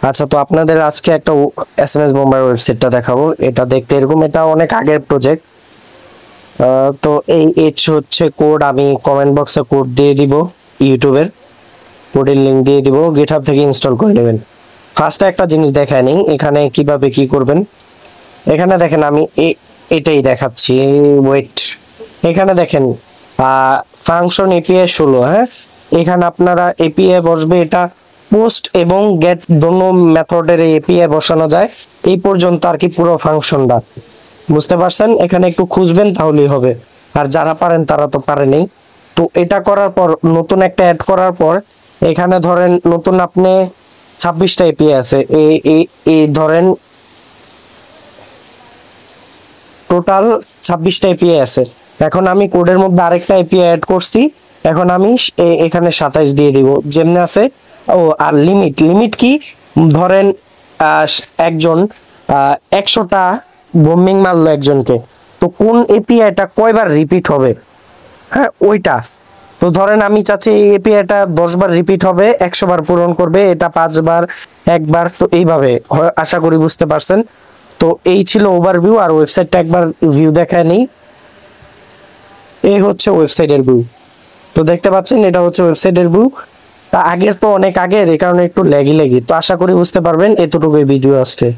আচ্ছা, তো আপনাদের আজকে একটা এসএমএস বোম্বার ওয়েবসাইটটা দেখাবো। এটা দেখতে এরকম, এটা অনেক আগের প্রজেক্ট। তো এই হচ্ছে কোড, আমি কমেন্ট বক্সে কোড দিয়ে দিব, ইউটিউবের কোডের লিংক দিয়ে দিব, গিটহাব থেকে ইনস্টল করে নেবেন। ফার্স্টে একটা জিনিস দেখায় নেই এখানে কিভাবে কি করবেন। এখানে দেখেন আমি এটাই দেখাচ্ছি, ওয়েট। এখানে দেখেন ফাংশন এপিআই 16, হ্যাঁ। এখানে আপনারা এপিআই বসবে, এটা পোস্ট এবং গেট দোনো মেথডের এপিআই বসানো যায়। এই পর্যন্ত আর কি পুরো ফাংশনটা বুঝতে পারছেন। এখানে একটু খুঁজবেন তাহলেই হবে, আর যারা পারেন তারা তো পারেনই। তো এটা করার পর নতুন একটা অ্যাড করার পর এখানে ধরেন নতুন আপনি 26টা এপিআই আছে, এই ধরেন টোটাল 26টা এপিআই আছে। এখন আমি কোডের মধ্যে আরেকটা এপিআই অ্যাড করছি, এখন আমি এখানে 27 দিয়ে দিব যেমনি আছে। ও আর লিমিট কি, ধরেন একজন 100টা বোম্বিং মারলো একজনকে, তো কোন এপিআইটা কয়বার রিপিট হবে, হ্যাঁ ওইটা। তো ধরেন আমি চাচ্ছি এই এপিআইটা 10 বার রিপিট হবে, 100 বার পূরণ করবে, এটা 5 বার, একবার। তো এইভাবে আশা করি বুঝতে পারছেন। তো এই ছিল ওভারভিউ, আর ওয়েবসাইটটা একবার ভিউ দেখায় নেই। এই হচ্ছে ওয়েবসাইটের ভিউ। তো দেখতে পাচ্ছেন এটা হচ্ছে ওয়েবসাইটের ভিউ। তা আগের তো অনেক আগের, এই কারণে একটু ল্যাগি। তো আশা করি বুঝতে পারবেন। এতটুকুই ভিডিও আজকে।